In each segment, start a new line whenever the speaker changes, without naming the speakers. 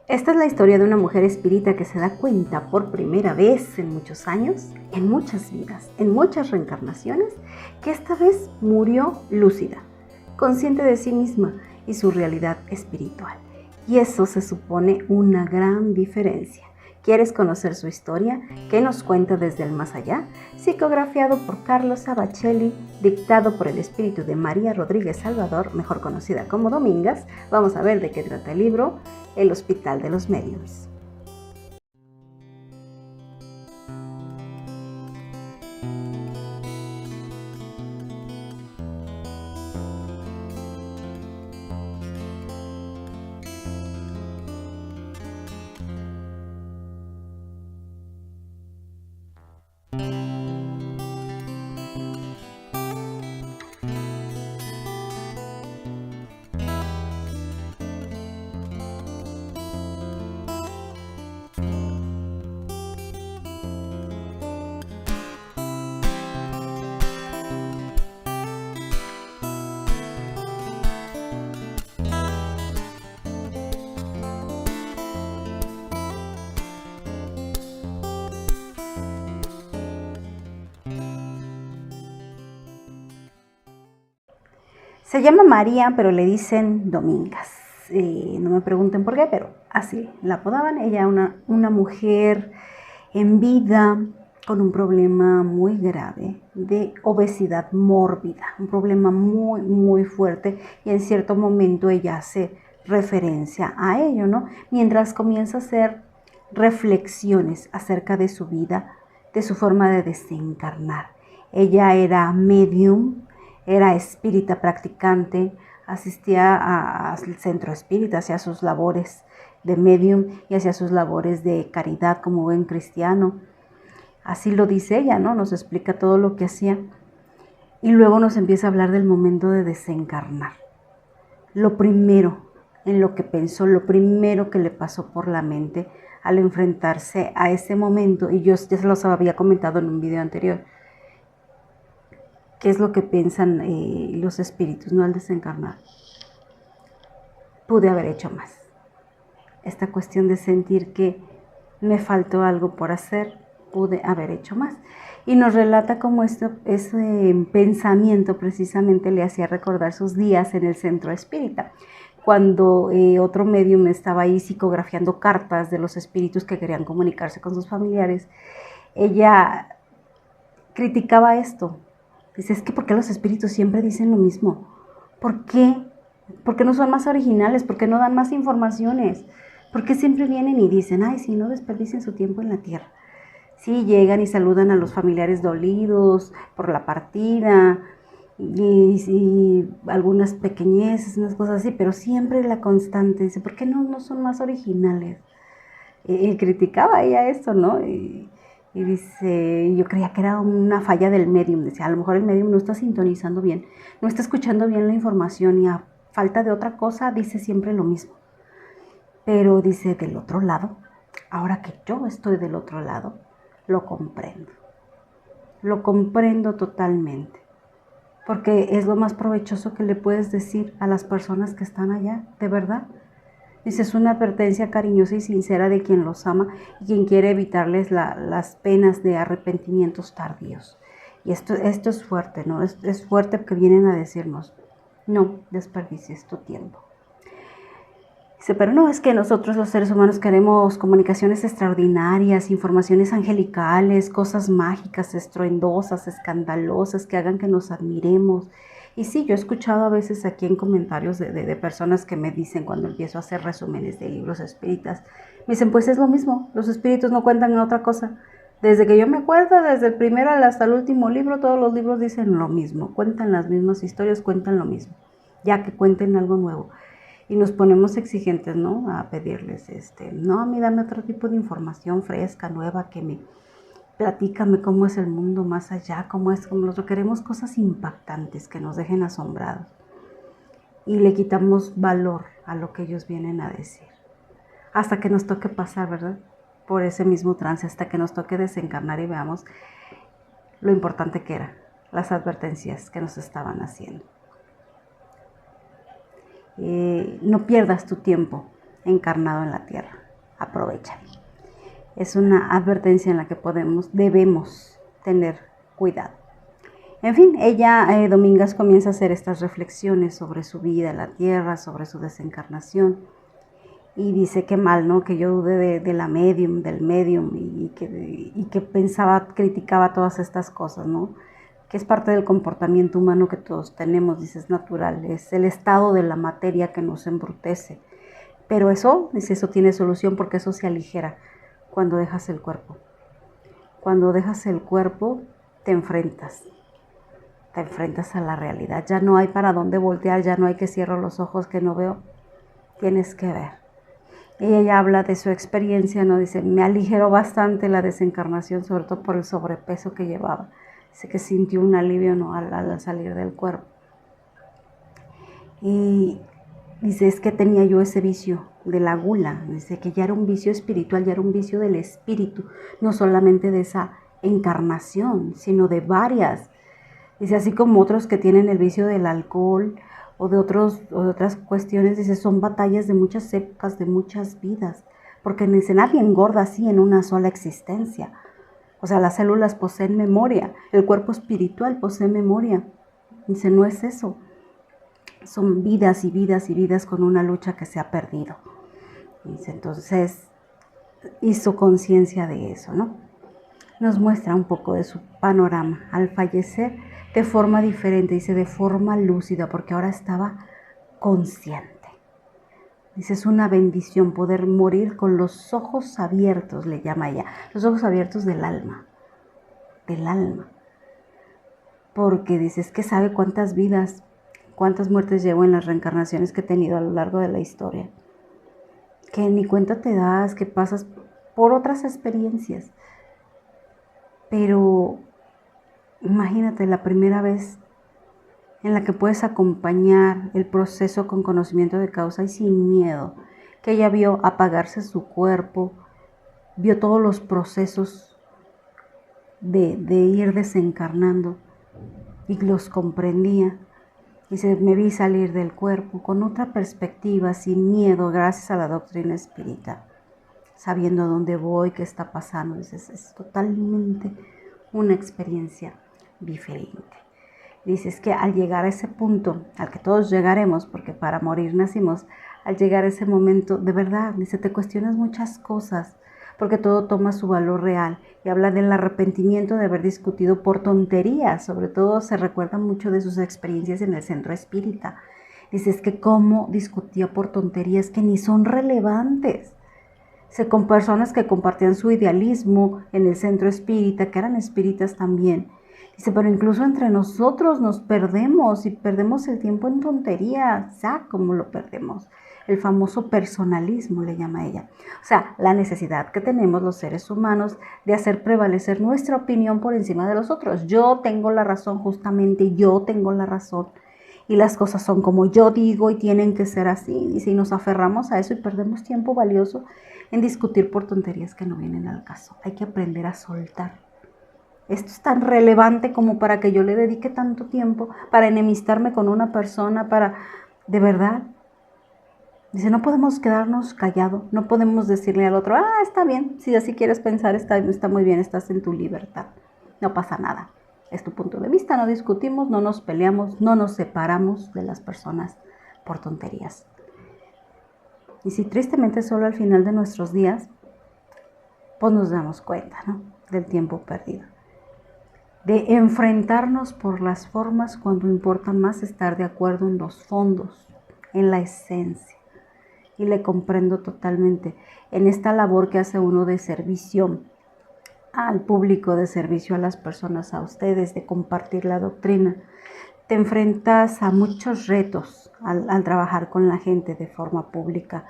Esta es la historia de una mujer espírita que se da cuenta por primera vez en muchos años, en muchas vidas, en muchas reencarnaciones, que esta vez murió lúcida, consciente de sí misma y su realidad espiritual. Y eso se supone una gran diferencia. ¿Quieres conocer su historia? ¿Qué nos cuenta desde el más allá? Psicografiado por Carlos Sabacelli, dictado por el espíritu de María Rodríguez Salvador, mejor conocida como Domingas. Vamos a ver de qué trata el libro, El Hospital de los Médiuns. Se llama María, pero le dicen Domingas. No me pregunten por qué, pero así la apodaban. Ella una mujer en vida con un problema muy grave de obesidad mórbida, un problema muy, muy fuerte, y en cierto momento ella hace referencia a ello, ¿no? Mientras comienza a hacer reflexiones acerca de su vida, de su forma de desencarnar. Ella era medium, era espírita practicante, asistía al centro espírita, hacía sus labores de medium y hacía sus labores de caridad como buen cristiano. Así lo dice ella, ¿no? Nos explica todo lo que hacía. Y luego nos empieza a hablar del momento de desencarnar. Lo primero en lo que pensó, lo primero que le pasó por la mente al enfrentarse a ese momento, y yo ya se los había comentado en un video anterior, qué es lo que piensan los espíritus, ¿no? Al desencarnar. Pude haber hecho más. Esta cuestión de sentir que me faltó algo por hacer, pude haber hecho más. Y nos relata cómo ese pensamiento precisamente le hacía recordar sus días en el centro espírita, cuando otro medium estaba ahí psicografiando cartas de los espíritus que querían comunicarse con sus familiares. Ella criticaba esto. Dice, es que ¿por qué los espíritus siempre dicen lo mismo? ¿Por qué? ¿Por qué no son más originales? ¿Por qué no dan más informaciones? ¿Por qué siempre vienen y dicen, ay, sí, no desperdicien su tiempo en la tierra? Sí, llegan y saludan a los familiares dolidos por la partida y algunas pequeñeces, unas cosas así, pero siempre la constante. Dice, ¿por qué no son más originales? Y criticaba ella esto, ¿no? Y dice, yo creía que era una falla del medium. Decía, a lo mejor el medium no está sintonizando bien, no está escuchando bien la información y a falta de otra cosa dice siempre lo mismo. Pero dice, del otro lado, ahora que yo estoy del otro lado, lo comprendo totalmente, porque es lo más provechoso que le puedes decir a las personas que están allá, de verdad. Dice, es una advertencia cariñosa y sincera de quien los ama y quien quiere evitarles las penas de arrepentimientos tardíos. Y esto es fuerte, ¿no? Es fuerte porque vienen a decirnos, no desperdicies tu tiempo. Dice, pero no, es que nosotros los seres humanos queremos comunicaciones extraordinarias, informaciones angelicales, cosas mágicas, estruendosas, escandalosas, que hagan que nos admiremos. Y sí, yo he escuchado a veces aquí en comentarios de personas que me dicen cuando empiezo a hacer resúmenes de libros espíritas, me dicen, pues es lo mismo, los espíritus no cuentan en otra cosa. Desde que yo me acuerdo, desde el primero hasta el último libro, todos los libros dicen lo mismo, cuentan las mismas historias, cuentan lo mismo, ya que cuenten algo nuevo. Y nos ponemos exigentes, ¿no? A pedirles, no, a mí dame otro tipo de información fresca, nueva, platícame cómo es el mundo más allá, cómo es, como nosotros queremos cosas impactantes que nos dejen asombrados. Y le quitamos valor a lo que ellos vienen a decir. Hasta que nos toque pasar, ¿verdad? Por ese mismo trance, hasta que nos toque desencarnar y veamos lo importante que era, las advertencias que nos estaban haciendo. No pierdas tu tiempo encarnado en la tierra. Aprovecha. Es una advertencia en la que debemos tener cuidado. En fin, ella, Domingas, comienza a hacer estas reflexiones sobre su vida en la tierra, sobre su desencarnación. Y dice que mal, ¿no? Que yo dudé de la medium, del medium, y que criticaba todas estas cosas, ¿no? Que es parte del comportamiento humano que todos tenemos, dice, es natural, es el estado de la materia que nos embrutece. Pero eso, dice, eso tiene solución porque eso se aligera cuando dejas el cuerpo. Cuando dejas el cuerpo, te enfrentas a la realidad. Ya no hay para dónde voltear, ya no hay que cierro los ojos que no veo, tienes que ver. Y ella habla de su experiencia, ¿no? Dice, me aligeró bastante la desencarnación, sobre todo por el sobrepeso que llevaba. Dice que sintió un alivio, ¿no? al salir del cuerpo. Y dice, es que tenía yo ese vicio de la gula. Dice que ya era un vicio espiritual, ya era un vicio del espíritu, no solamente de esa encarnación, sino de varias. Dice, así como otros que tienen el vicio del alcohol, o de otras cuestiones, dice, son batallas de muchas épocas, de muchas vidas, porque dice, nadie engorda así en una sola existencia. O sea, las células poseen memoria, el cuerpo espiritual posee memoria. Dice, no es eso, son vidas y vidas y vidas con una lucha que se ha perdido. Dice, entonces, hizo conciencia de eso, ¿no? Nos muestra un poco de su panorama al fallecer de forma diferente, dice, de forma lúcida, porque ahora estaba consciente. Dice, es una bendición poder morir con los ojos abiertos, le llama ella, los ojos abiertos del alma, porque dice, es que sabe cuántas vidas, cuántas muertes llevo en las reencarnaciones que he tenido a lo largo de la historia, que ni cuenta te das, que pasas por otras experiencias, pero imagínate la primera vez en la que puedes acompañar el proceso con conocimiento de causa y sin miedo, que ella vio apagarse su cuerpo, vio todos los procesos de ir desencarnando y los comprendía. Dice, me vi salir del cuerpo con otra perspectiva, sin miedo, gracias a la doctrina espírita, sabiendo a dónde voy, qué está pasando. Dice, es totalmente una experiencia diferente. Dice, es que al llegar a ese punto, al que todos llegaremos, porque para morir nacimos, al llegar a ese momento, de verdad, dice, te cuestionas muchas cosas, porque todo toma su valor real. Y habla del arrepentimiento de haber discutido por tonterías, sobre todo se recuerda mucho de sus experiencias en el centro espírita. Dice, es que cómo discutía por tonterías que ni son relevantes. Con personas que compartían su idealismo en el centro espírita, que eran espíritas también. Dice, pero incluso entre nosotros nos perdemos y perdemos el tiempo en tonterías. ¿Ya cómo lo perdemos? El famoso personalismo, le llama ella. O sea, la necesidad que tenemos los seres humanos de hacer prevalecer nuestra opinión por encima de los otros. Yo tengo la razón, justamente yo tengo la razón. Y las cosas son como yo digo y tienen que ser así. Y si nos aferramos a eso y perdemos tiempo valioso en discutir por tonterías que no vienen al caso. Hay que aprender a soltar. Esto es tan relevante como para que yo le dedique tanto tiempo para enemistarme con una persona, de verdad. Dice, no podemos quedarnos callados, no podemos decirle al otro, está bien, si así quieres pensar, está muy bien, estás en tu libertad, no pasa nada. Es tu punto de vista, no discutimos, no nos peleamos, no nos separamos de las personas por tonterías. Y si tristemente solo al final de nuestros días, pues nos damos cuenta, ¿no?, del tiempo perdido. De enfrentarnos por las formas cuando importa más estar de acuerdo en los fondos, en la esencia. Y le comprendo totalmente en esta labor que hace uno de servicio al público, de servicio a las personas, a ustedes, de compartir la doctrina. Te enfrentas a muchos retos al trabajar con la gente de forma pública.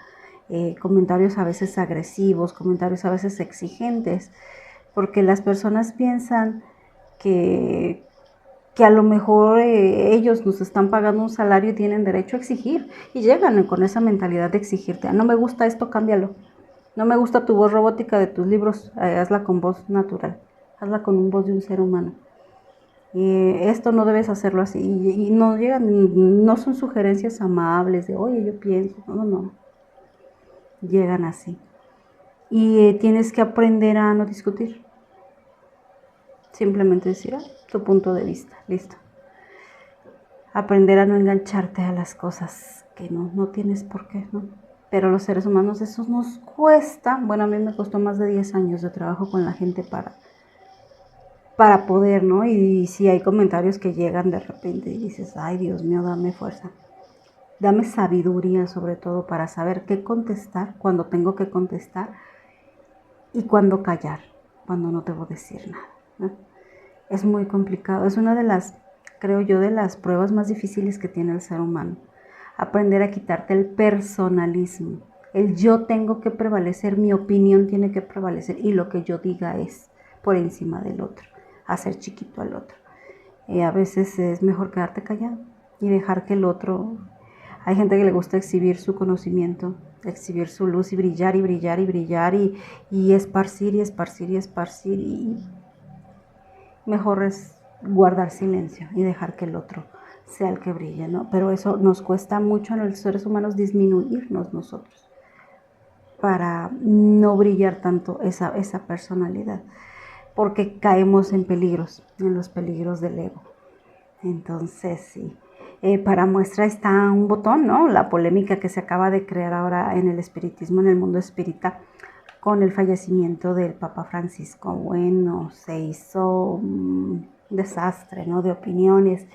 Comentarios a veces agresivos, comentarios a veces exigentes, porque las personas piensan que a lo mejor ellos nos están pagando un salario y tienen derecho a exigir, y llegan con esa mentalidad de exigirte, no me gusta esto, cámbialo, no me gusta tu voz robótica de tus libros, hazla con voz natural, hazla con un voz de un ser humano, esto no debes hacerlo así, y no llegan, no son sugerencias amables de, oye, yo pienso, no, llegan así. Y tienes que aprender a no discutir. Simplemente decir tu punto de vista, listo. Aprender a no engancharte a las cosas que no tienes por qué, ¿no? Pero los seres humanos eso nos cuesta. Bueno, a mí me costó más de 10 años de trabajo con la gente para poder, ¿no? Y si hay comentarios que llegan de repente y dices, ay, Dios mío, dame fuerza. Dame sabiduría sobre todo para saber qué contestar cuando tengo que contestar y cuándo callar, cuando no debo decir nada, ¿no? Es muy complicado. Es una de las, creo yo, de las pruebas más difíciles que tiene el ser humano. Aprender a quitarte el personalismo. El yo tengo que prevalecer, mi opinión tiene que prevalecer y lo que yo diga es por encima del otro, hacer chiquito al otro. A veces es mejor quedarte callado y dejar que el otro... Hay gente que le gusta exhibir su conocimiento, exhibir su luz y brillar y brillar y brillar y esparcir y esparcir y esparcir y mejor es guardar silencio y dejar que el otro sea el que brille, ¿no? Pero eso nos cuesta mucho en los seres humanos disminuirnos nosotros para no brillar tanto esa personalidad, porque caemos en los peligros del ego. Entonces, sí. Para muestra está un botón, ¿no? La polémica que se acaba de crear ahora en el espiritismo, en el mundo espírita, con el fallecimiento del Papa Francisco. Bueno, se hizo un desastre, ¿no? De opiniones,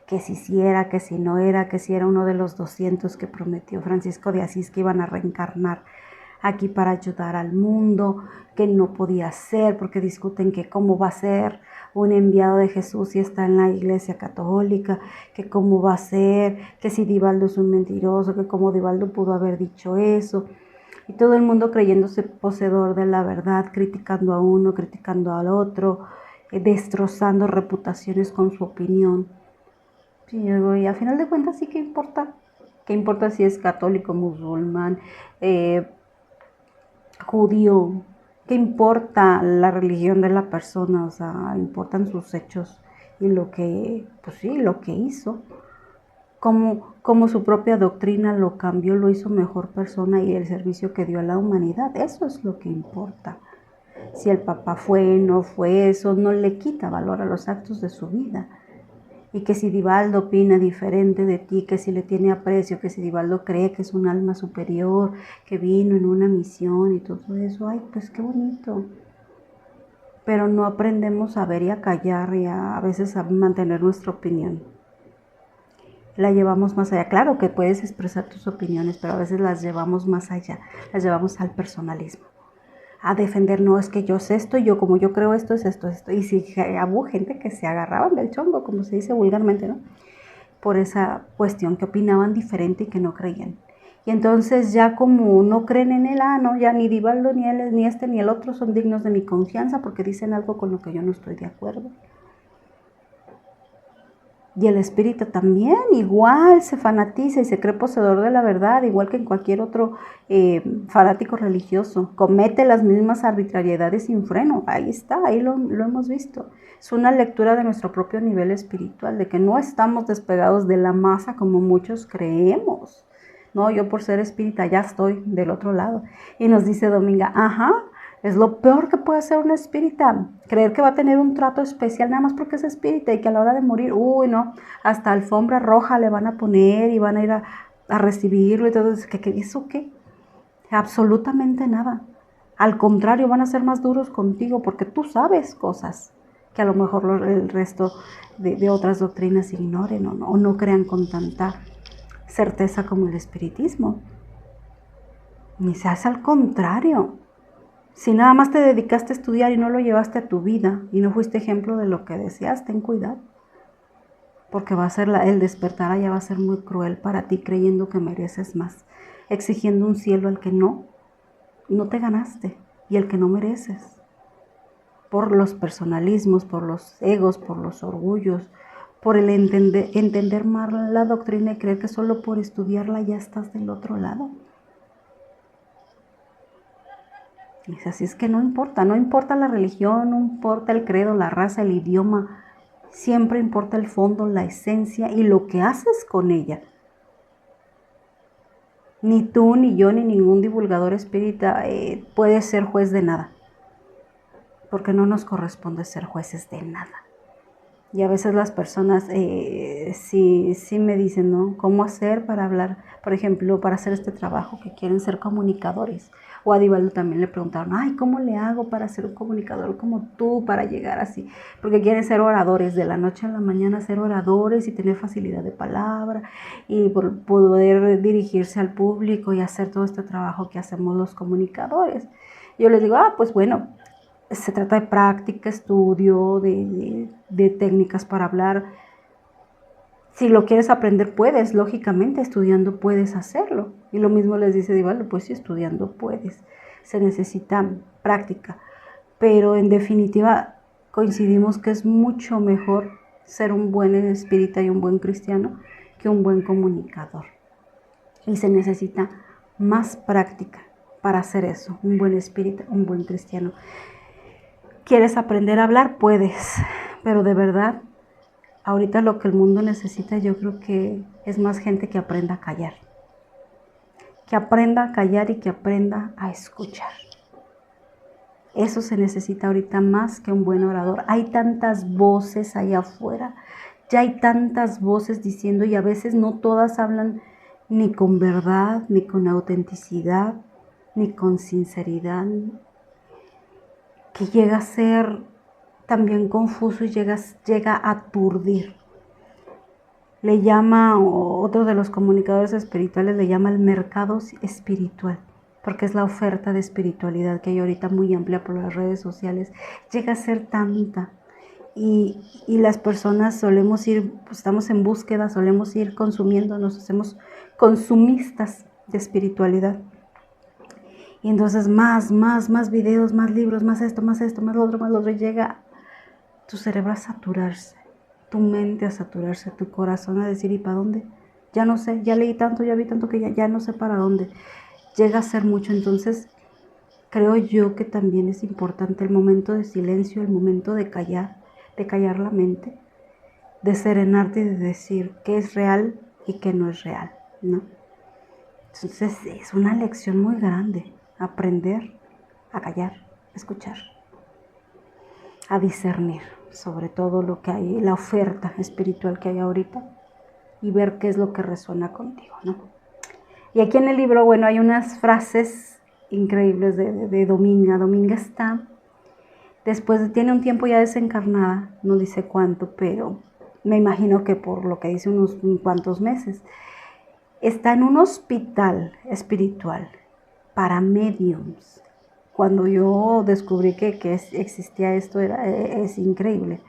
que si era, que si no era, que si era uno de los 200 que prometió Francisco de Asís que iban a reencarnar aquí para ayudar al mundo, que no podía ser, porque discuten que cómo va a ser un enviado de Jesús si está en la Iglesia Católica, que cómo va a ser, que si Divaldo es un mentiroso, que cómo Divaldo pudo haber dicho eso. Y todo el mundo creyéndose poseedor de la verdad, criticando a uno, criticando al otro, destrozando reputaciones con su opinión. Y a final de cuentas, ¿sí qué importa? ¿Qué importa si es católico, musulmán, judío? ¿Qué importa la religión de la persona? O sea, importan sus hechos y lo que, pues sí, lo que hizo. Como su propia doctrina lo cambió, lo hizo mejor persona y el servicio que dio a la humanidad. Eso es lo que importa. Si el Papa fue, no fue, eso no le quita valor a los actos de su vida. Y que si Divaldo opina diferente de ti, que si le tiene aprecio, que si Divaldo cree que es un alma superior, que vino en una misión y todo eso, ay, pues qué bonito. Pero no aprendemos a ver y a callar y a veces a mantener nuestra opinión. La llevamos más allá. Claro que puedes expresar tus opiniones, pero a veces las llevamos más allá, las llevamos al personalismo. A defender, no, es que yo sé esto, yo como yo creo esto, es esto, esto. Y si hubo gente que se agarraban del chongo, como se dice vulgarmente, ¿no? Por esa cuestión, que opinaban diferente y que no creían. Y entonces ya como no creen en él, no, ya ni Divaldo, ni él, ni este, ni el otro son dignos de mi confianza porque dicen algo con lo que yo no estoy de acuerdo. Y el espíritu también igual se fanatiza y se cree poseedor de la verdad, igual que en cualquier otro fanático religioso. Comete las mismas arbitrariedades sin freno. Ahí está, ahí lo hemos visto. Es una lectura de nuestro propio nivel espiritual, de que no estamos despegados de la masa como muchos creemos. No, yo por ser espírita ya estoy del otro lado. Y nos dice Dominga, es lo peor que puede hacer una espírita, creer que va a tener un trato especial nada más porque es espírita y que a la hora de morir, no, hasta alfombra roja le van a poner y van a ir a recibirlo y todo eso. ¿Eso qué? Absolutamente nada. Al contrario, van a ser más duros contigo porque tú sabes cosas que a lo mejor el resto de otras doctrinas ignoren o no crean con tanta certeza como el espiritismo. Ni se hace al contrario. Si nada más te dedicaste a estudiar y no lo llevaste a tu vida y no fuiste ejemplo de lo que deseas, ten cuidado. Porque va a ser el despertar allá va a ser muy cruel para ti, creyendo que mereces más, exigiendo un cielo al que no te ganaste y al que no mereces. Por los personalismos, por los egos, por los orgullos, por el entender mal la doctrina y creer que solo por estudiarla ya estás del otro lado. Así es que no importa la religión, no importa el credo, la raza, el idioma, siempre importa el fondo, la esencia y lo que haces con ella. Ni tú, ni yo, ni ningún divulgador espírita puede ser juez de nada, porque no nos corresponde ser jueces de nada. Y a veces las personas sí me dicen, ¿no? ¿Cómo hacer para hablar? Por ejemplo, para hacer este trabajo, que quieren ser comunicadores. O a Divaldo también le preguntaron, ay, ¿cómo le hago para ser un comunicador como tú, para llegar así? Porque quieren ser oradores, de la noche a la mañana ser oradores y tener facilidad de palabra y poder dirigirse al público y hacer todo este trabajo que hacemos los comunicadores. Yo les digo, pues bueno, se trata de práctica, estudio, de técnicas para hablar. Si lo quieres aprender, puedes, lógicamente, estudiando puedes hacerlo. Y lo mismo les dice Divaldo, pues sí, estudiando puedes. Se necesita práctica. Pero en definitiva, coincidimos que es mucho mejor ser un buen espírita y un buen cristiano que un buen comunicador. Y se necesita más práctica para hacer eso, un buen espírita, un buen cristiano. ¿Quieres aprender a hablar? Puedes, pero de verdad, ahorita lo que el mundo necesita, yo creo que es más gente que aprenda a callar. Que aprenda a callar y que aprenda a escuchar. Eso se necesita ahorita más que un buen orador. Hay tantas voces allá afuera, ya hay tantas voces diciendo, y a veces no todas hablan ni con verdad, ni con autenticidad, ni con sinceridad, que llega a ser también confuso y llega a aturdir. Le llama, otro de los comunicadores espirituales le llama el mercado espiritual, porque es la oferta de espiritualidad que hay ahorita muy amplia por las redes sociales. Llega a ser tanta y las personas solemos ir, pues estamos en búsqueda, solemos ir consumiendo, nos hacemos consumistas de espiritualidad. Y entonces más videos, más libros, más esto, más lo otro, y llega tu cerebro a saturarse, tu mente a saturarse, tu corazón a decir, ¿y para dónde? Ya no sé, ya leí tanto, ya vi tanto que ya no sé para dónde. Llega a ser mucho, entonces creo yo que también es importante el momento de silencio, el momento de callar la mente, de serenarte y de decir qué es real y qué no es real, ¿no? Entonces es una lección muy grande, aprender a callar, a escuchar, a discernir sobre todo lo que hay, la oferta espiritual que hay ahorita y ver qué es lo que resuena contigo, ¿no? Y aquí en el libro, bueno, hay unas frases increíbles de Dominga. Dominga está, tiene un tiempo ya desencarnada, no dice cuánto, pero me imagino que por lo que dice unos cuantos meses. Está en un hospital espiritual para mediums. Cuando yo descubrí que existía esto, es increíble.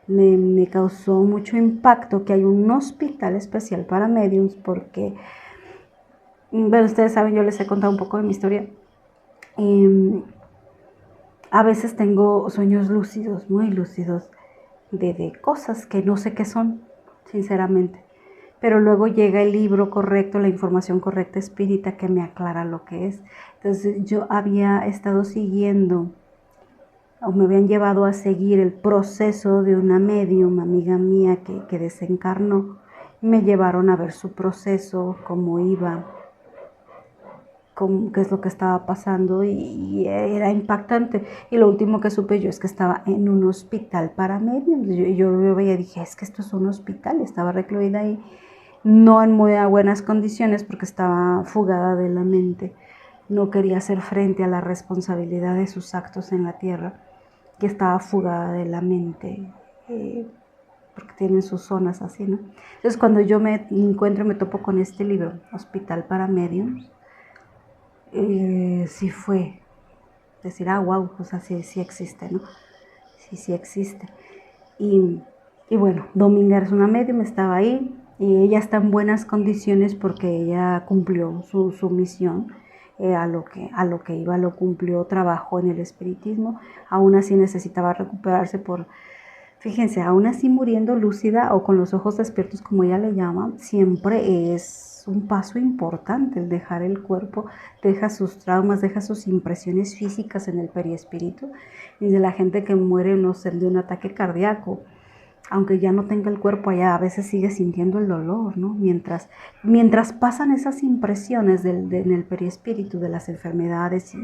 Me causó mucho impacto que hay un hospital especial para mediums porque, bueno, ustedes saben, yo les he contado un poco de mi historia. A veces tengo sueños lúcidos, muy lúcidos, de cosas que no sé qué son, sinceramente. Pero luego llega el libro correcto, la información correcta espírita que me aclara lo que es. Entonces yo había estado siguiendo, o me habían llevado a seguir el proceso de una medium, amiga mía, que desencarnó. Me llevaron a ver su proceso, cómo iba, qué es lo que estaba pasando, y era impactante. Y lo último que supe yo es que estaba en un hospital para mediums. Yo veía y dije, es que esto es un hospital, estaba recluida ahí. No en muy buenas condiciones porque estaba fugada de la mente. No quería hacer frente a la responsabilidad de sus actos en la tierra, que estaba fugada de la mente, porque tienen sus zonas así, ¿no? Entonces cuando yo me encuentro, me topo con este libro, Hospital para Mediums, sí fue decir, wow, o sea, sí existe, ¿no? Sí existe. Y bueno, Dominga es una medium, estaba ahí, y ella está en buenas condiciones porque ella cumplió su misión, a lo que iba, lo cumplió, trabajó en el espiritismo. Aún así necesitaba recuperarse fíjense, aún así muriendo lúcida o con los ojos despiertos, como ella le llama, siempre es un paso importante el dejar el cuerpo, deja sus traumas, deja sus impresiones físicas en el periespíritu. Y de la gente que muere, no sé, de un ataque cardíaco, aunque ya no tenga el cuerpo allá, a veces sigue sintiendo el dolor, ¿no? Mientras pasan esas impresiones en el perispíritu de las enfermedades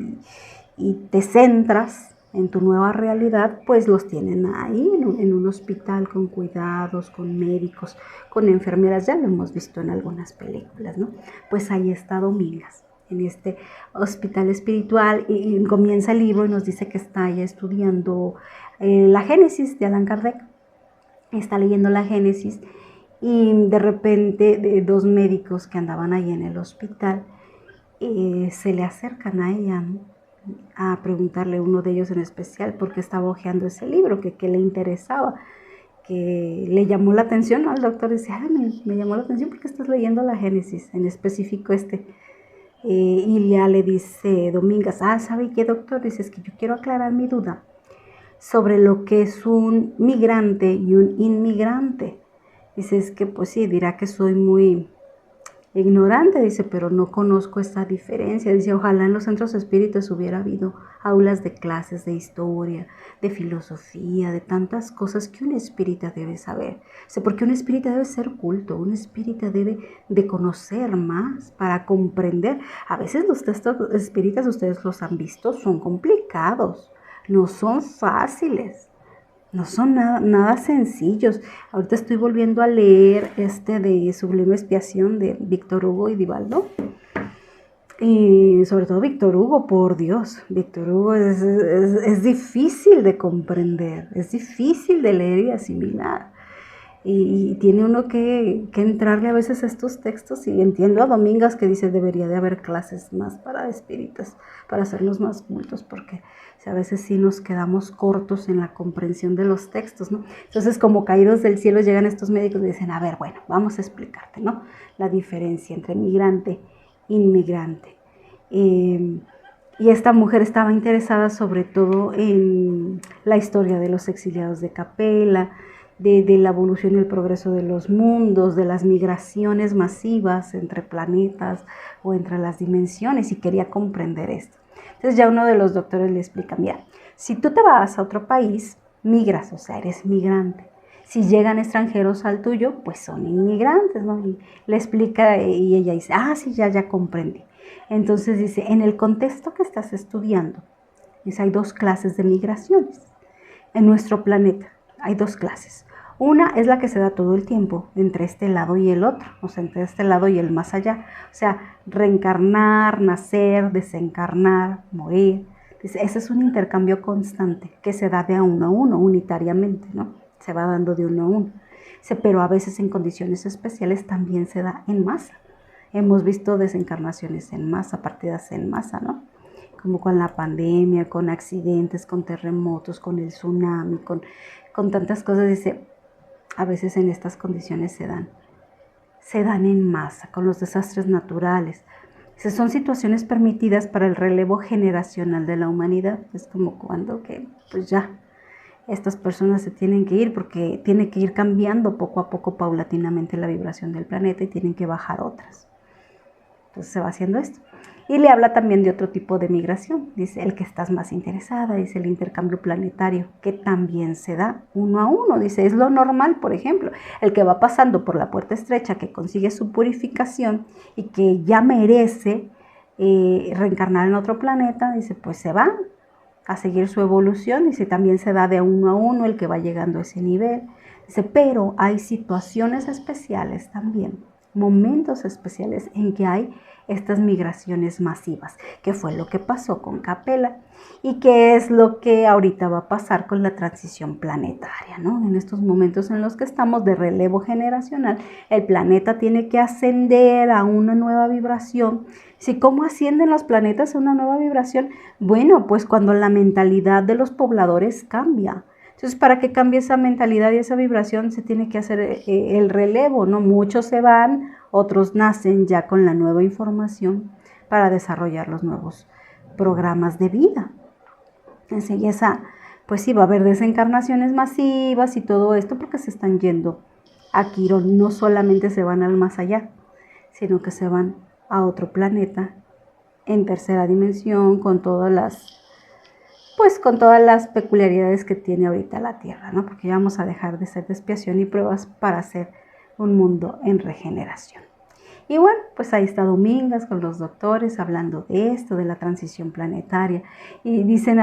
y te centras en tu nueva realidad, pues los tienen ahí en un hospital con cuidados, con médicos, con enfermeras, ya lo hemos visto en algunas películas, ¿no? Pues ahí está Domingas, en este hospital espiritual, y comienza el libro y nos dice que está ella estudiando la Génesis de Allan Kardec, está leyendo la Génesis, y de repente dos médicos que andaban ahí en el hospital se le acercan a ella, ¿no? A preguntarle, uno de ellos en especial, por qué estaba hojeando ese libro, que le interesaba, que le llamó la atención, ¿no? El doctor dice, me llamó la atención porque estás leyendo la Génesis, en específico y ya le dice Domingas, ¿sabe qué, doctor? Dice, es que yo quiero aclarar mi duda sobre lo que es un migrante y un inmigrante. Dice, es que pues sí, dirá que soy muy ignorante, dice, pero no conozco esta diferencia. Dice, ojalá en los centros espíritas hubiera habido aulas de clases de historia, de filosofía, de tantas cosas que un espírita debe saber. Dice, porque un espírita debe ser culto, un espírita debe de conocer más para comprender. A veces los textos espíritas, ustedes los han visto, son complicados, no son fáciles. No son nada sencillos. Ahorita estoy volviendo a leer de Sublime Expiación de Víctor Hugo y Divaldo. Y sobre todo Víctor Hugo, por Dios. Víctor Hugo es difícil de comprender, es difícil de leer y asimilar. Y tiene uno que entrarle a veces a estos textos, y entiendo a Domingas que dice debería de haber clases más para espíritas, para hacernos más cultos, porque a veces sí nos quedamos cortos en la comprensión de los textos, ¿no? Entonces, como caídos del cielo, llegan estos médicos y dicen, a ver, bueno, vamos a explicarte, ¿no? La diferencia entre migrante e inmigrante. Y esta mujer estaba interesada sobre todo en la historia de los exiliados de Capela, de la evolución y el progreso de los mundos, de las migraciones masivas entre planetas o entre las dimensiones, y quería comprender esto. Entonces ya uno de los doctores le explica, mira, si tú te vas a otro país, migras, o sea, eres migrante. Si llegan extranjeros al tuyo, pues son inmigrantes, ¿no? Y le explica, y ella dice, sí, ya comprendí. Entonces dice, en el contexto que estás estudiando, dice, hay dos clases de migraciones. En nuestro planeta hay dos clases. Una es la que se da todo el tiempo entre este lado y el otro, o sea, entre este lado y el más allá. O sea, reencarnar, nacer, desencarnar, morir. Dice, ese es un intercambio constante que se da de a uno, unitariamente, ¿no? Se va dando de uno a uno. Dice, pero a veces en condiciones especiales también se da en masa. Hemos visto desencarnaciones en masa, partidas en masa, ¿no? Como con la pandemia, con accidentes, con terremotos, con el tsunami, con tantas cosas. Dice, a veces en estas condiciones se dan en masa, con los desastres naturales. Dice, son situaciones permitidas para el relevo generacional de la humanidad. Es como cuando pues ya estas personas se tienen que ir, porque tiene que ir cambiando poco a poco, paulatinamente, la vibración del planeta, y tienen que bajar otras. Entonces se va haciendo esto. Y le habla también de otro tipo de migración. Dice, el que estás más interesada, dice, el intercambio planetario, que también se da uno a uno. Dice, es lo normal, por ejemplo, el que va pasando por la puerta estrecha, que consigue su purificación y que ya merece reencarnar en otro planeta, dice, pues se va a seguir su evolución. Dice, también se da de uno a uno el que va llegando a ese nivel. Dice, pero hay situaciones especiales también, momentos especiales en que hay estas migraciones masivas, que fue lo que pasó con Capela y que es lo que ahorita va a pasar con la transición planetaria, ¿no? En estos momentos en los que estamos de relevo generacional, el planeta tiene que ascender a una nueva vibración. ¿Sí? ¿Cómo ascienden los planetas a una nueva vibración? Bueno, pues cuando la mentalidad de los pobladores cambia. Entonces, para que cambie esa mentalidad y esa vibración, se tiene que hacer el relevo, ¿no? Muchos se van, otros nacen ya con la nueva información para desarrollar los nuevos programas de vida. Entonces, pues sí, va a haber desencarnaciones masivas y todo esto, porque se están yendo a Quirón. No solamente se van al más allá, sino que se van a otro planeta en tercera dimensión, con todas pues con todas las peculiaridades que tiene ahorita la Tierra, ¿no? Porque ya vamos a dejar de ser de expiación y pruebas para ser un mundo en regeneración. Y bueno, pues ahí está Domingas con los doctores hablando de esto, de la transición planetaria. Y dicen,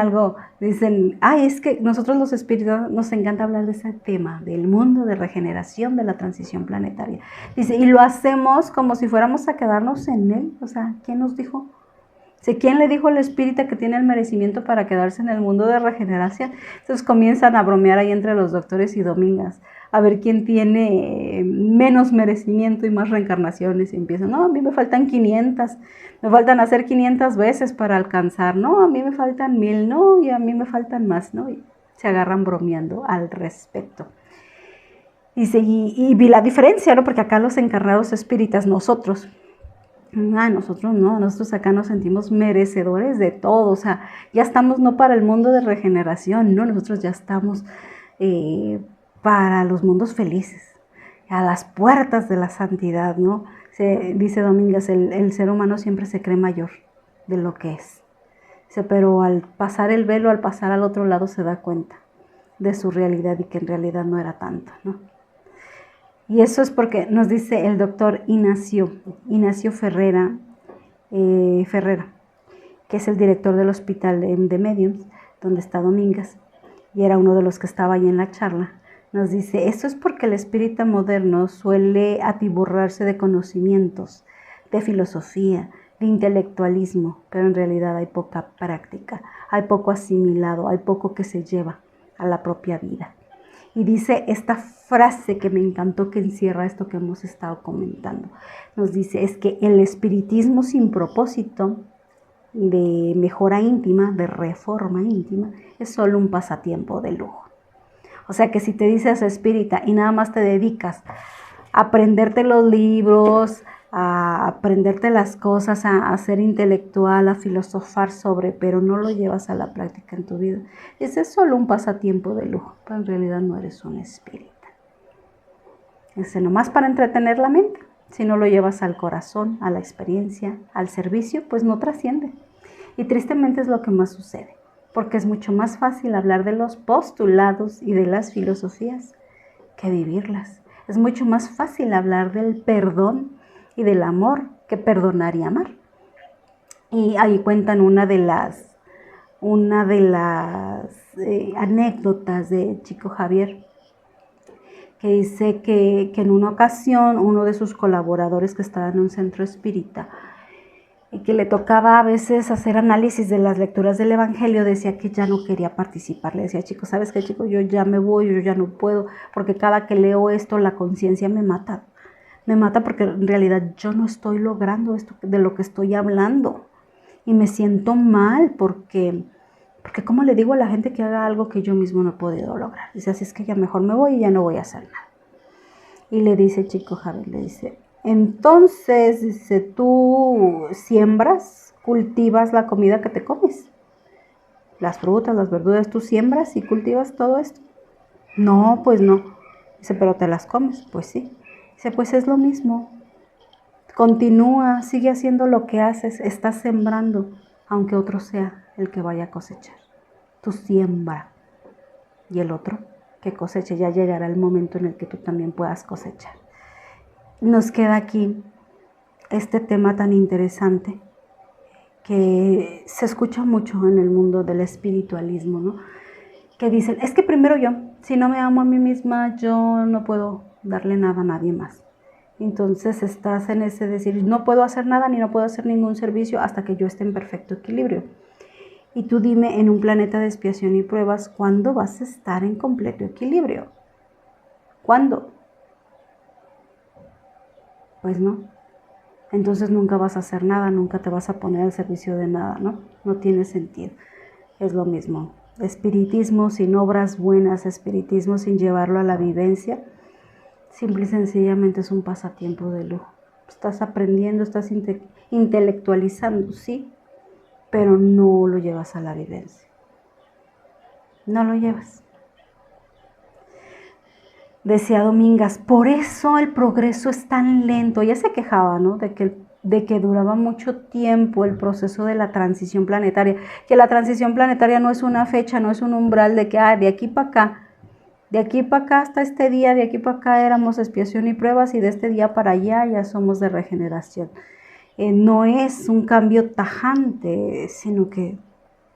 es que nosotros los espíritus nos encanta hablar de ese tema, del mundo de regeneración, de la transición planetaria. Dice, y lo hacemos como si fuéramos a quedarnos en él. O sea, ¿quién nos dijo? ¿Quién le dijo al espírita que tiene el merecimiento para quedarse en el mundo de regeneración? Entonces comienzan a bromear ahí entre los doctores y Domingas, a ver quién tiene menos merecimiento y más reencarnaciones. Y empiezan, no, a mí me faltan 500, me faltan hacer 500 veces para alcanzar, no, a mí me faltan 1000, no, y a mí me faltan más, ¿no? Y se agarran bromeando al respecto. Y vi la diferencia, ¿no? Porque acá los encarnados espíritas, nosotros no, nosotros acá nos sentimos merecedores de todo, o sea, ya estamos no para el mundo de regeneración, no, nosotros ya estamos para los mundos felices, a las puertas de la santidad, ¿no? Dice Domingas, el ser humano siempre se cree mayor de lo que es, pero al pasar el velo, al pasar al otro lado se da cuenta de su realidad y que en realidad no era tanto, ¿no? Y eso es porque nos dice el doctor Ignacio Ferrera, que es el director del hospital de Mediums, donde está Domingas, y era uno de los que estaba ahí en la charla. Nos dice, esto es porque el espíritu moderno suele atiborrarse de conocimientos, de filosofía, de intelectualismo, pero en realidad hay poca práctica, hay poco asimilado, hay poco que se lleva a la propia vida. Y dice esta frase que me encantó, que encierra esto que hemos estado comentando. Nos dice, es que el espiritismo sin propósito de mejora íntima, de reforma íntima, es solo un pasatiempo de lujo. O sea que si te dices espírita y nada más te dedicas a aprenderte los libros, a aprenderte las cosas, a ser intelectual, a filosofar sobre, pero no lo llevas a la práctica en tu vida, ese es solo un pasatiempo de lujo, pero en realidad no eres un espírita. Ese nomás para entretener la mente. Si no lo llevas al corazón, a la experiencia, al servicio, pues no trasciende. Y tristemente es lo que más sucede, porque es mucho más fácil hablar de los postulados y de las filosofías que vivirlas. Es mucho más fácil hablar del perdón y del amor que perdonar y amar. Y ahí cuentan una de las anécdotas de Chico Javier, que dice que en una ocasión uno de sus colaboradores que estaba en un centro espírita y que le tocaba a veces hacer análisis de las lecturas del Evangelio, decía que ya no quería participar. Le decía, chico, ¿sabes qué, chico? Yo ya me voy, yo ya no puedo, porque cada que leo esto la conciencia me mata. Me mata porque en realidad yo no estoy logrando esto de lo que estoy hablando. Y me siento mal porque ¿cómo le digo a la gente que haga algo que yo mismo no he podido lograr? Dice, así es que ya mejor me voy y ya no voy a hacer nada. Y le dice Chico Javier, le dice, entonces, dice, tú siembras, cultivas la comida que te comes. Las frutas, las verduras, tú siembras y cultivas todo esto. No, pues no. Dice, pero te las comes. Pues sí. Dice, pues es lo mismo. Continúa, sigue haciendo lo que haces, estás sembrando, aunque otro sea el que vaya a cosechar. Tú siembra y el otro que coseche, ya llegará el momento en el que tú también puedas cosechar. Nos queda aquí este tema tan interesante que se escucha mucho en el mundo del espiritualismo, ¿no? Que dicen, es que primero yo, si no me amo a mí misma, yo no puedo darle nada a nadie más. Entonces estás en ese decir, no puedo hacer nada ni no puedo hacer ningún servicio hasta que yo esté en perfecto equilibrio. Y tú dime, en un planeta de expiación y pruebas, ¿cuándo vas a estar en completo equilibrio? ¿Cuándo? Pues no. Entonces nunca vas a hacer nada, nunca te vas a poner al servicio de nada, ¿no? No tiene sentido. Es lo mismo. Espiritismo sin obras buenas, espiritismo sin llevarlo a la vivencia, simple y sencillamente es un pasatiempo de lujo. Estás aprendiendo, estás intelectualizando, sí, pero no lo llevas a la vivencia. No lo llevas. Decía Domingas, por eso el progreso es tan lento. Ella se quejaba, ¿no? De que de que duraba mucho tiempo el proceso de la transición planetaria, que la transición planetaria no es una fecha, no es un umbral de que de aquí para acá, de aquí para acá hasta este día, de aquí para acá éramos expiación y pruebas y de este día para allá ya somos de regeneración. No es un cambio tajante, sino que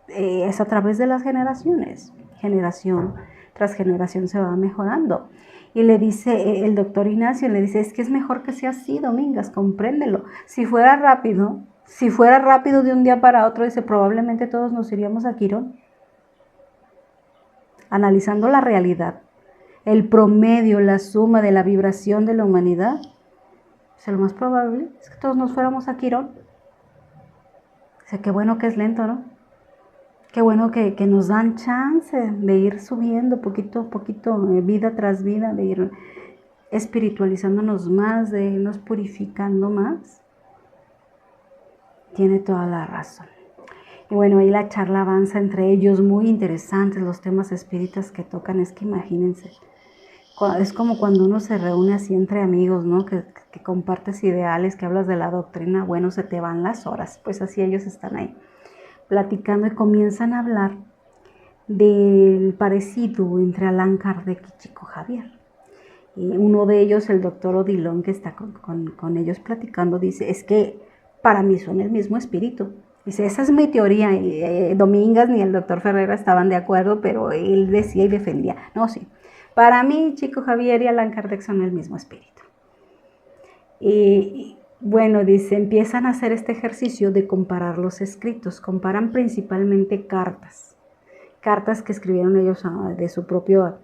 es a través de las generaciones, generación tras generación se va mejorando. Y le dice el doctor Ignacio, le dice, es que es mejor que sea así, Domingas, compréndelo. Si fuera rápido de un día para otro, dice, probablemente todos nos iríamos a Quirón. Analizando la realidad, el promedio, la suma de la vibración de la humanidad, pues lo más probable es que todos nos fuéramos a Quirón. Dice, qué bueno que es lento, ¿no? Qué bueno que nos dan chance de ir subiendo poquito a poquito, vida tras vida, de ir espiritualizándonos más, de irnos purificando más. Tiene toda la razón. Y bueno, ahí la charla avanza entre ellos, muy interesantes los temas espíritas que tocan. Es que imagínense, es como cuando uno se reúne así entre amigos, ¿no? Que compartes ideales, que hablas de la doctrina, bueno, se te van las horas, pues así ellos están ahí platicando y comienzan a hablar del parecido entre Allan Kardec y Chico Javier. Y uno de ellos, el doctor Odilon, que está con ellos platicando, dice, es que para mí son el mismo espíritu. Dice, esa es mi teoría. Y, Domingas ni el doctor Ferreira estaban de acuerdo, pero él decía y defendía. No, sí, para mí Chico Javier y Allan Kardec son el mismo espíritu. Y bueno, dice, empiezan a hacer este ejercicio de comparar los escritos. Comparan principalmente cartas que escribieron ellos de su propia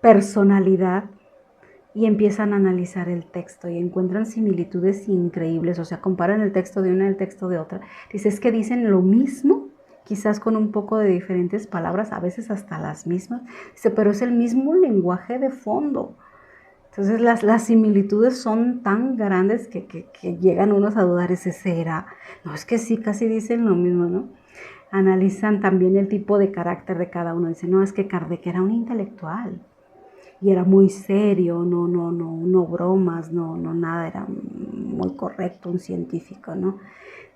personalidad y empiezan a analizar el texto y encuentran similitudes increíbles. O sea, comparan el texto de una y el texto de otra. Dice, es que dicen lo mismo, quizás con un poco de diferentes palabras, a veces hasta las mismas. Dice, pero es el mismo lenguaje de fondo. Entonces las similitudes son tan grandes que llegan unos a dudar, ¿ese será? No, es que sí, casi dicen lo mismo, ¿no? Analizan también el tipo de carácter de cada uno. Dicen, no, es que Kardec era un intelectual y era muy serio, no bromas, no nada, era muy correcto, un científico, ¿no?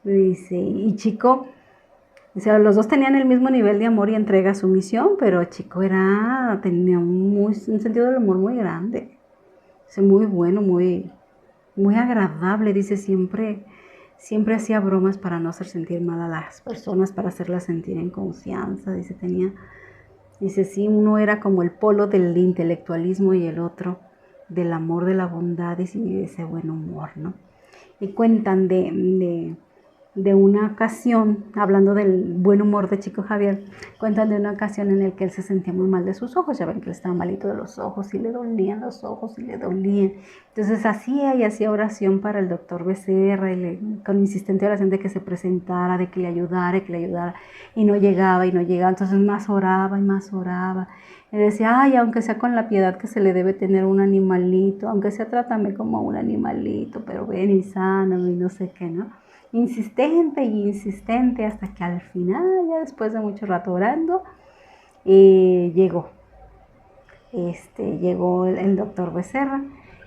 Dice, y Chico, o sea, los dos tenían el mismo nivel de amor y entrega a su misión, pero Chico tenía un sentido del humor muy grande. Muy bueno, muy agradable, dice, siempre hacía bromas para no hacer sentir mal a las personas, para hacerlas sentir en confianza, dice, sí, uno era como el polo del intelectualismo y el otro del amor, de la bondad y de ese buen humor, ¿no? Y cuentan de una ocasión, hablando del buen humor de Chico Javier, cuentan de una ocasión en la que él se sentía muy mal de sus ojos. Ya ven que él estaba malito de los ojos y le dolían los ojos y le dolían. Entonces hacía oración para el doctor Becerra con insistente oración de que se presentara, de que le ayudara y no llegaba. Entonces más oraba y más oraba. Y decía, ay, aunque sea con la piedad que se le debe tener un animalito, aunque sea trátame como un animalito, pero ven y sáname y no sé qué, ¿no? Insistente hasta que al final, ya después de mucho rato orando, llegó el doctor Becerra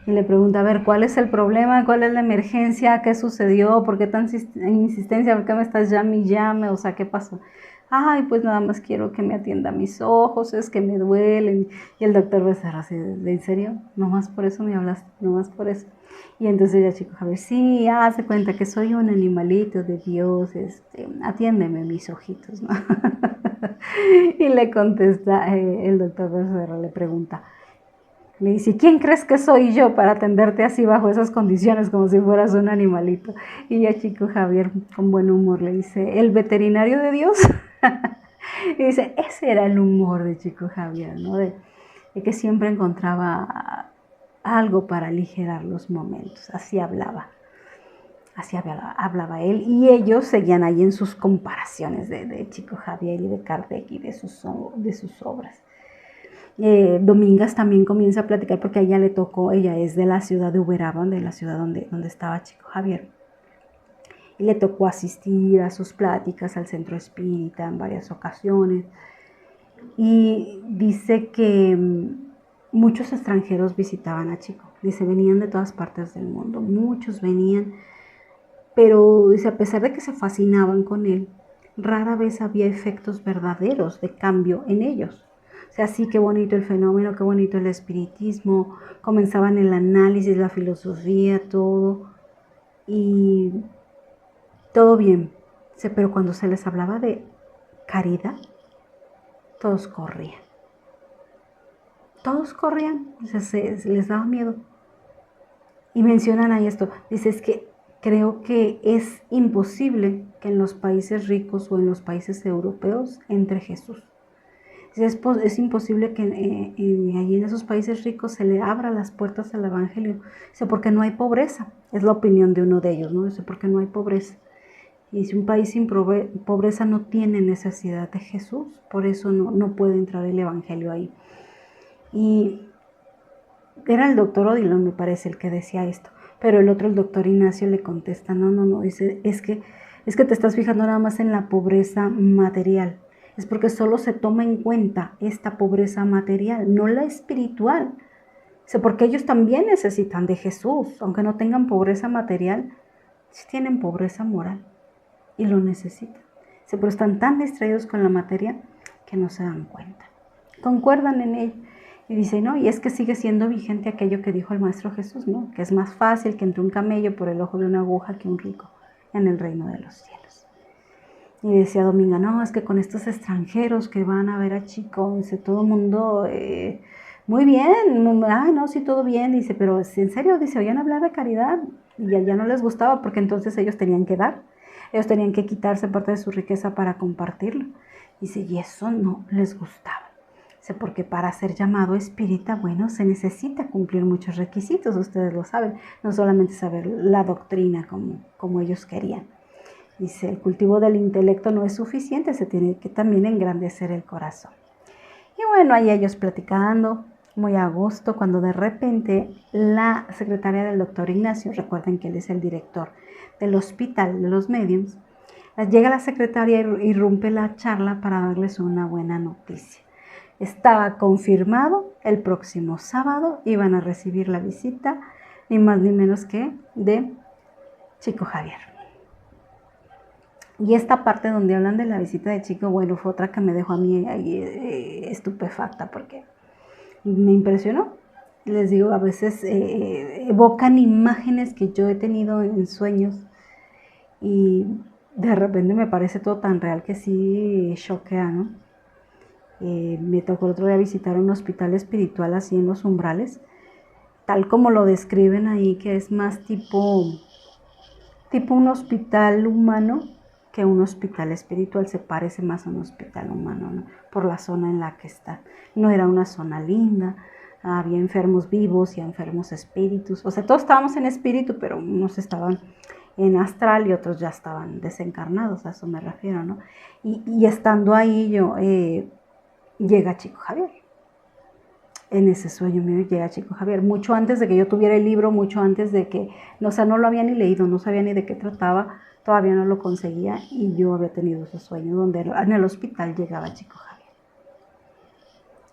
y le pregunta, a ver, ¿cuál es el problema? ¿Cuál es la emergencia? ¿Qué sucedió? ¿Por qué tan insistencia? ¿Por qué me estás llame y llame? O sea, ¿qué pasó? Ay, pues nada más quiero que me atienda mis ojos, es que me duelen. Y el doctor Becerra, así, ¿en serio? ¿Nomás por eso me hablaste? ¿Nomás por eso? Y entonces ya Chico Javier, sí, hace cuenta que soy un animalito de Dios, atiéndeme mis ojitos, ¿no? Y le contesta el doctor Becerra, le pregunta, le dice, ¿quién crees que soy yo para atenderte así bajo esas condiciones como si fueras un animalito? Y ya Chico Javier, con buen humor, le dice, ¿el veterinario de Dios? Y dice, ese era el humor de Chico Javier, ¿no? De que siempre encontraba algo para aligerar los momentos. Así hablaba él. Y ellos seguían ahí en sus comparaciones de Chico Javier y de Kardec y de sus obras. Domingas también comienza a platicar porque a ella le tocó, ella es de la ciudad de Uberaba, de la ciudad donde estaba Chico Javier. Y le tocó asistir a sus pláticas al centro espírita en varias ocasiones. Y dice que muchos extranjeros visitaban a Chico. Dice, venían de todas partes del mundo. Muchos venían Pero dice, a pesar de que se fascinaban con él, rara vez había efectos verdaderos de cambio en ellos. O sea, sí, qué bonito el fenómeno, qué bonito el espiritismo, comenzaban el análisis, la filosofía, todo, y todo bien. Dice, pero cuando se les hablaba de caridad, todos corrían. Todos corrían, se les daba miedo. Y mencionan ahí esto, dice, es que creo que es imposible que en los países ricos o en los países europeos entre Jesús. Es imposible que allí en esos países ricos se le abra las puertas al Evangelio. Dice, porque no hay pobreza. Es la opinión de uno de ellos, ¿no? Dice, porque no hay pobreza. Y si un país sin pobreza no tiene necesidad de Jesús, por eso no puede entrar el Evangelio ahí. Y era el doctor Odilon, me parece, el que decía esto. Pero el otro, el doctor Ignacio, le contesta, no, dice, es que te estás fijando nada más en la pobreza material. Es porque solo se toma en cuenta esta pobreza material, no la espiritual. Dice, porque ellos también necesitan de Jesús, aunque no tengan pobreza material, sí tienen pobreza moral y lo necesitan. Dice, pero están tan distraídos con la materia que no se dan cuenta. Concuerdan en ello. Y dice, no, y es que sigue siendo vigente aquello que dijo el Maestro Jesús, ¿no? Que es más fácil que entre un camello por el ojo de una aguja que un rico en el reino de los cielos. Y decía Dominga, no, es que con estos extranjeros que van a ver a Chico, dice, todo el mundo, muy bien, no, sí, todo bien, dice, pero en serio, dice, oían hablar de caridad y ya no les gustaba porque entonces ellos tenían que dar, ellos tenían que quitarse parte de su riqueza para compartirlo. Dice, y eso no les gustaba. Porque para ser llamado espírita, bueno, se necesita cumplir muchos requisitos, ustedes lo saben, no solamente saber la doctrina como ellos querían. Dice, el cultivo del intelecto no es suficiente, se tiene que también engrandecer el corazón. Y bueno, ahí ellos platicando, muy a gusto, cuando de repente la secretaria del doctor Ignacio, recuerden que él es el director del hospital de los médiums, llega la secretaria y irrumpe la charla para darles una buena noticia. Estaba confirmado, el próximo sábado iban a recibir la visita, ni más ni menos que de Chico Javier. Y esta parte donde hablan de la visita de Chico, bueno, fue otra que me dejó a mí estupefacta porque me impresionó. Les digo, a veces evocan imágenes que yo he tenido en sueños y de repente me parece todo tan real que sí choquea, ¿no? Me tocó el otro día visitar un hospital espiritual así en los umbrales, tal como lo describen ahí, que es más tipo un hospital humano que un hospital espiritual, se parece más a un hospital humano, ¿no? Por la zona en la que está. No era una zona linda, había enfermos vivos y enfermos espíritus, o sea, todos estábamos en espíritu, pero unos estaban en astral y otros ya estaban desencarnados, a eso me refiero, ¿no? Y estando ahí yo... llega Chico Javier. En ese sueño mío llega Chico Javier. Mucho antes de que yo tuviera el libro, mucho antes de que, o sea, no lo había ni leído, no sabía ni de qué trataba, todavía no lo conseguía y yo había tenido ese sueño donde en el hospital llegaba Chico Javier.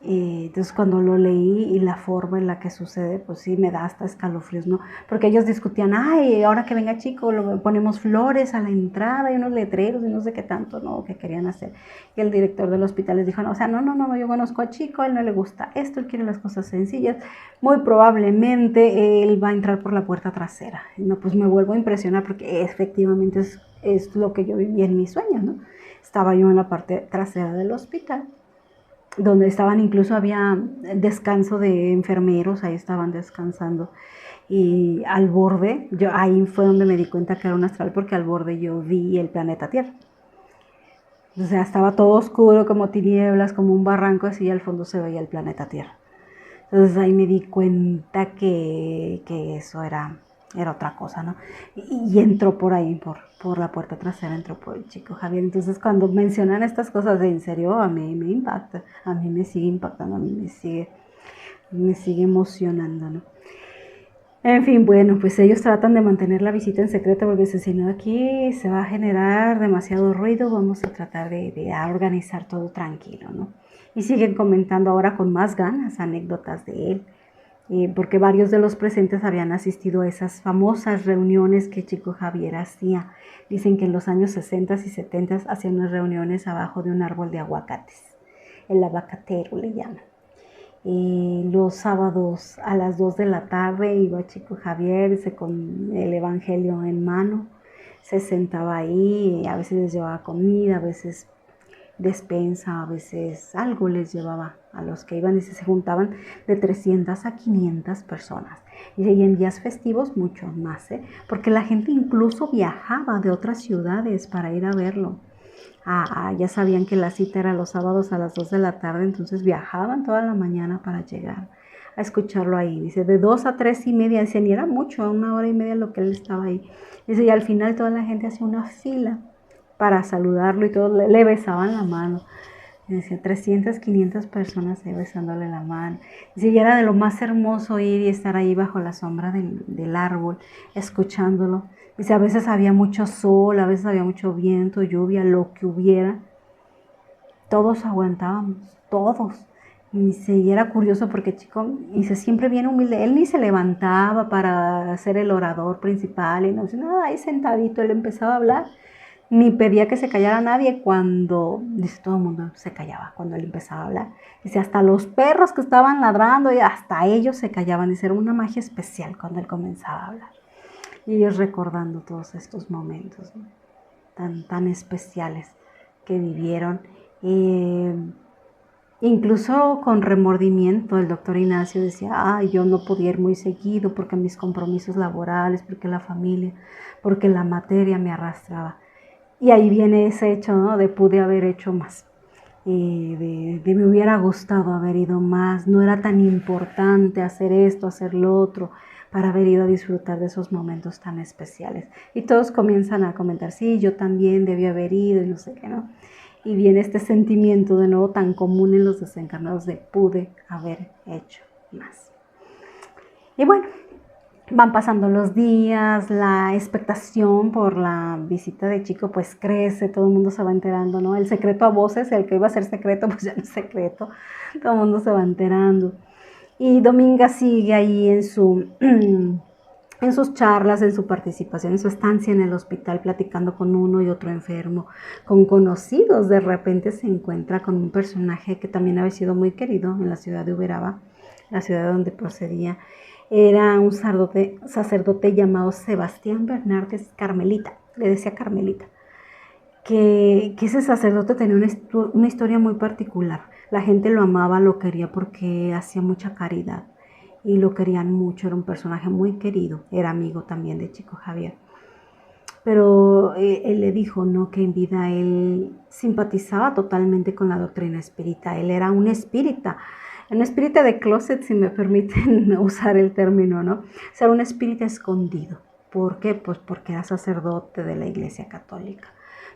Entonces cuando lo leí y la forma en la que sucede, pues sí me da hasta escalofríos, ¿no? Porque ellos discutían, ay, ahora que venga Chico, ponemos flores a la entrada y unos letreros y no sé qué tanto, ¿no? Que querían hacer. Y el director del hospital les dijo, no, o sea, no, yo conozco a Chico, a él no le gusta esto, él quiere las cosas sencillas, muy probablemente él va a entrar por la puerta trasera. No, pues me vuelvo a impresionar porque efectivamente es lo que yo viví en mis sueños, ¿no? Estaba yo en la parte trasera del hospital, donde estaban, incluso había descanso de enfermeros, ahí estaban descansando. Y al borde, ahí fue donde me di cuenta que era un astral, porque al borde yo vi el planeta Tierra. O sea, estaba todo oscuro, como tinieblas, como un barranco así, y al fondo se veía el planeta Tierra. Entonces ahí me di cuenta que eso era otra cosa, ¿no? Y entró por ahí, por la puerta trasera, entró por el Chico Javier. Entonces cuando mencionan estas cosas, en serio, a mí me impacta, a mí me sigue impactando, a mí me sigue emocionando, ¿no? En fin, bueno, pues ellos tratan de mantener la visita en secreto porque si no aquí se va a generar demasiado ruido, vamos a tratar de organizar todo tranquilo, ¿no? Y siguen comentando ahora con más ganas anécdotas de él, porque varios de los presentes habían asistido a esas famosas reuniones que Chico Javier hacía. Dicen que en los años 60 y 70 hacían unas reuniones abajo de un árbol de aguacates, el aguacatero le llaman. Los sábados a las 2 de la tarde iba Chico Javier con el evangelio en mano, se sentaba ahí, a veces les llevaba comida, a veces despensa, a veces algo les llevaba a los que iban, y se juntaban de 300 a 500 personas. Y en días festivos mucho más, porque la gente incluso viajaba de otras ciudades para ir a verlo. Ya sabían que la cita era los sábados a las 2 de la tarde, entonces viajaban toda la mañana para llegar a escucharlo ahí. Dice, de 2 a 3 y media, dice, ni era mucho, 1 hora y media lo que él estaba ahí. Dice, y al final toda la gente hacía una fila para saludarlo y todos le besaban la mano. Dice, 300, 500 personas ahí besándole la mano. Dice, y era de lo más hermoso ir y estar ahí bajo la sombra del árbol, escuchándolo. Dice, a veces había mucho sol, a veces había mucho viento, lluvia, lo que hubiera. Todos aguantábamos, todos. Y dice, y era curioso porque Chico, dice, siempre bien humilde. Él ni se levantaba para ser el orador principal, y no, nada, ahí sentadito, él empezaba a hablar. Ni pedía que se callara nadie cuando, dice, todo el mundo se callaba cuando él empezaba a hablar. Dice, hasta los perros que estaban ladrando, y hasta ellos se callaban. Dice, era una magia especial cuando él comenzaba a hablar. Y ellos recordando todos estos momentos, ¿no? tan especiales que vivieron. Incluso con remordimiento, el doctor Ignacio decía, yo no podía ir muy seguido porque mis compromisos laborales, porque la familia, porque la materia me arrastraba. Y ahí viene ese hecho, ¿no? De pude haber hecho más, de me hubiera gustado haber ido más, no era tan importante hacer esto, hacer lo otro, para haber ido a disfrutar de esos momentos tan especiales. Y todos comienzan a comentar, sí, yo también debí haber ido y no sé qué, ¿no? Y viene este sentimiento de nuevo tan común en los desencarnados de pude haber hecho más. Y bueno, van pasando los días, la expectación por la visita de Chico pues crece, todo el mundo se va enterando, ¿no? El secreto a voces, el que iba a ser secreto pues ya no es secreto, todo el mundo se va enterando. Y Dominga sigue ahí en sus charlas, en su participación, en su estancia en el hospital, platicando con uno y otro enfermo, con conocidos. De repente se encuentra con un personaje que también había sido muy querido en la ciudad de Uberaba, la ciudad donde procedía. Era un sacerdote llamado Sebastián Bernardes Carmelita, le decía Carmelita, que ese sacerdote tenía una historia muy particular. La gente lo amaba, lo quería porque hacía mucha caridad y lo querían mucho, era un personaje muy querido, era amigo también de Chico Javier. Pero él le dijo, ¿no?, que en vida él simpatizaba totalmente con la doctrina espírita, él era un espírita de closet, si me permiten usar el término, ¿no? O sea, un espírita escondido. ¿Por qué? Pues porque era sacerdote de la Iglesia Católica.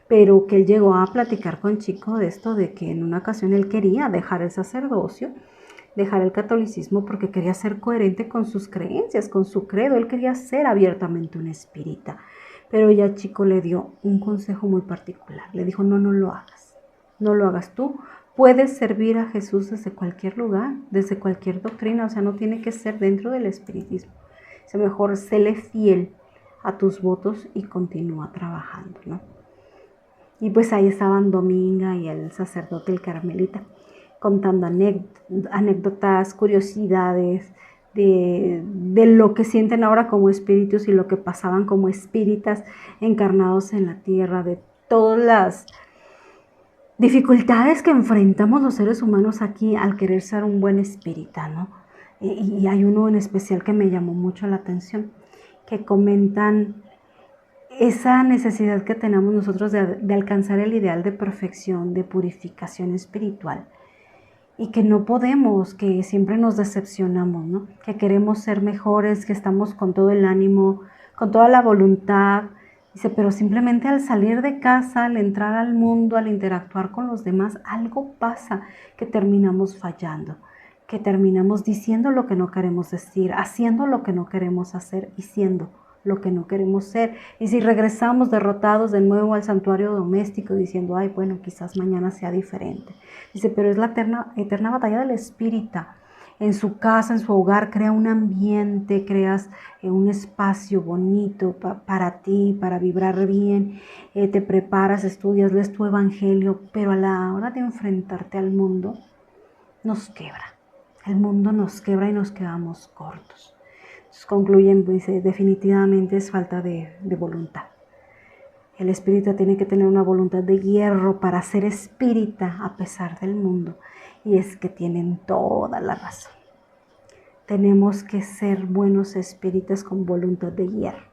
Pero que él llegó a platicar con Chico de esto, de que en una ocasión él quería dejar el sacerdocio, dejar el catolicismo, porque quería ser coherente con sus creencias, con su credo. Él quería ser abiertamente un espírita. Pero ya Chico le dio un consejo muy particular. Le dijo, no lo hagas. No lo hagas tú. Puedes servir a Jesús desde cualquier lugar, desde cualquier doctrina. O sea, no tiene que ser dentro del espiritismo. O sea, mejor séle fiel a tus votos y continúa trabajando, ¿no? Y pues ahí estaban Dominga y el sacerdote, el Carmelita, contando anécdotas, curiosidades de lo que sienten ahora como espíritus y lo que pasaban como espíritas encarnados en la tierra, de todas las dificultades que enfrentamos los seres humanos aquí al querer ser un buen espírita, ¿no? Y hay uno en especial que me llamó mucho la atención, que comentan esa necesidad que tenemos nosotros de alcanzar el ideal de perfección, de purificación espiritual, y que no podemos, que siempre nos decepcionamos, ¿no? Que queremos ser mejores, que estamos con todo el ánimo, con toda la voluntad. Dice, pero simplemente al salir de casa, al entrar al mundo, al interactuar con los demás, algo pasa, que terminamos fallando, que terminamos diciendo lo que no queremos decir, haciendo lo que no queremos hacer y siendo lo que no queremos ser. Y si regresamos derrotados de nuevo al santuario doméstico diciendo, ay, bueno, quizás mañana sea diferente. Dice, pero es la eterna batalla del espírita. en su casa, en su hogar, crea un ambiente, creas un espacio bonito para ti, para vibrar bien, te preparas, estudias, lees tu evangelio, pero a la hora de enfrentarte al mundo, nos quebra. El mundo nos quebra y nos quedamos cortos. Entonces concluyen, dice, definitivamente es falta de voluntad. El espírita tiene que tener una voluntad de hierro para ser espírita a pesar del mundo. Y es que tienen toda la razón. Tenemos que ser buenos espíritas con voluntad de hierro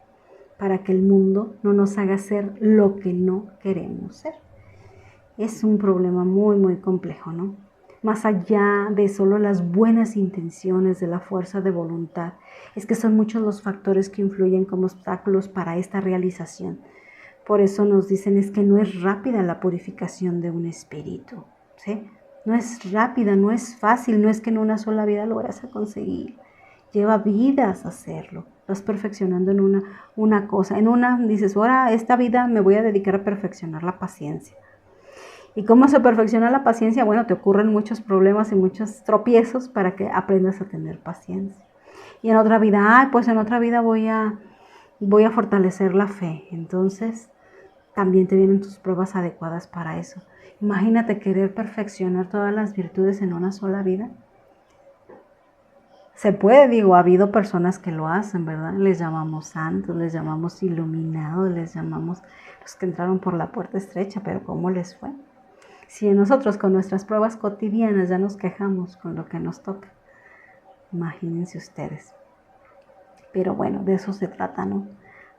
para que el mundo no nos haga ser lo que no queremos ser. Es un problema muy, muy complejo, ¿no? Más allá de solo las buenas intenciones, de la fuerza de voluntad, es que son muchos los factores que influyen como obstáculos para esta realización. Por eso nos dicen es que no es rápida la purificación de un espíritu, ¿sí? No es rápida, no es fácil, no es que en una sola vida lo vayas a conseguir. Lleva vidas hacerlo. Vas perfeccionando en una cosa. En una dices, ahora esta vida me voy a dedicar a perfeccionar la paciencia. ¿Y cómo se perfecciona la paciencia? Bueno, te ocurren muchos problemas y muchos tropiezos para que aprendas a tener paciencia. Y en otra vida, pues en otra vida voy a fortalecer la fe. Entonces, también te vienen tus pruebas adecuadas para eso. Imagínate querer perfeccionar todas las virtudes en una sola vida. Se puede, digo, ha habido personas que lo hacen, ¿verdad? Les llamamos santos, les llamamos iluminados, les llamamos los que entraron por la puerta estrecha, pero ¿cómo les fue? Si nosotros con nuestras pruebas cotidianas ya nos quejamos con lo que nos toca, imagínense ustedes. Pero bueno, de eso se trata, ¿no?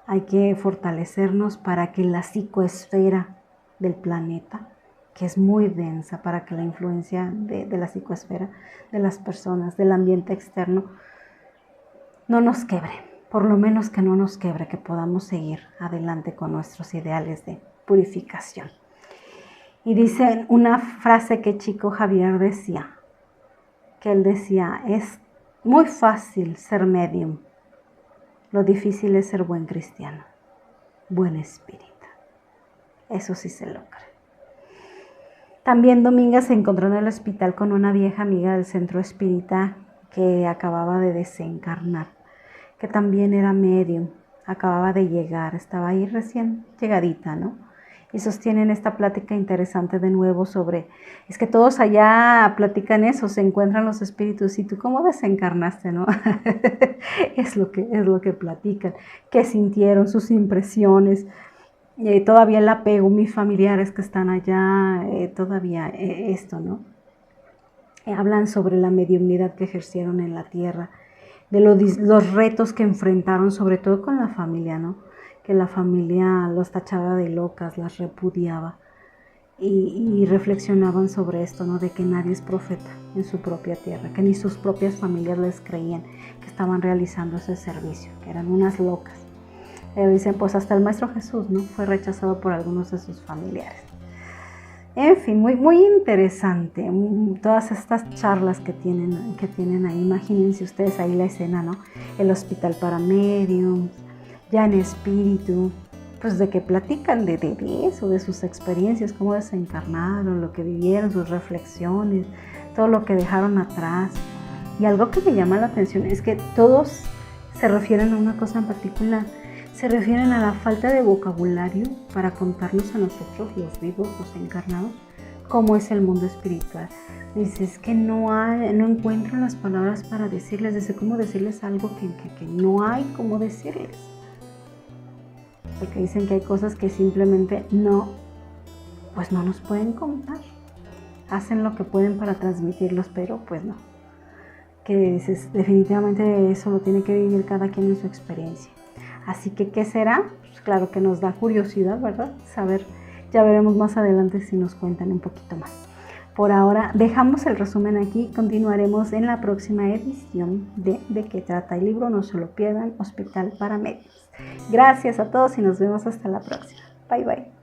Hay que fortalecernos para que la psicoesfera del planeta, que es muy densa, para que la influencia de la psicoesfera, de las personas, del ambiente externo, no nos quebre. Por lo menos que no nos quebre, que podamos seguir adelante con nuestros ideales de purificación. Y dice una frase que Chico Javier decía, que él decía, es muy fácil ser medium. Lo difícil es ser buen cristiano, buen espírita. Eso sí se logra. También Dominga se encontró en el hospital con una vieja amiga del centro espírita que acababa de desencarnar, que también era medium, acababa de llegar, estaba ahí recién llegadita, ¿no? Y sostienen esta plática interesante de nuevo sobre, es que todos allá platican eso, se encuentran los espíritus, y tú cómo desencarnaste, ¿no? es lo que platican, qué sintieron, sus impresiones, todavía el apego, mis familiares que están allá, todavía esto, ¿no? Hablan sobre la mediunidad que ejercieron en la tierra, de los retos que enfrentaron, sobre todo con la familia, ¿no? Que la familia los tachaba de locas, las repudiaba, y reflexionaban sobre esto, ¿no? De que nadie es profeta en su propia tierra, que ni sus propias familias les creían que estaban realizando ese servicio, que eran unas locas. Dicen, pues hasta el Maestro Jesús, ¿no? Fue rechazado por algunos de sus familiares. En fin, muy, muy interesante todas estas charlas que tienen ahí. Imagínense ustedes ahí la escena, ¿no? El hospital para mediums, ya en espíritu, pues de que platican de eso, de sus experiencias, cómo desencarnaron, lo que vivieron, sus reflexiones, todo lo que dejaron atrás. Y algo que me llama la atención es que todos se refieren a una cosa en particular. Se refieren a la falta de vocabulario para contarnos a nosotros, los vivos, los encarnados, cómo es el mundo espiritual. Dice, es que no encuentro las palabras para decirles, dice, cómo decirles algo que no hay cómo decirles. Porque dicen que hay cosas que simplemente no nos pueden contar. Hacen lo que pueden para transmitirlos, pero pues no. Que dices, definitivamente eso lo tiene que vivir cada quien en su experiencia. Así que, ¿qué será? Pues claro que nos da curiosidad, ¿verdad? Saber, ya veremos más adelante si nos cuentan un poquito más. Por ahora, dejamos el resumen aquí. Continuaremos en la próxima edición de qué trata el libro. No se lo pierdan, Hospital para Mediums. Gracias a todos y nos vemos hasta la próxima. Bye, bye.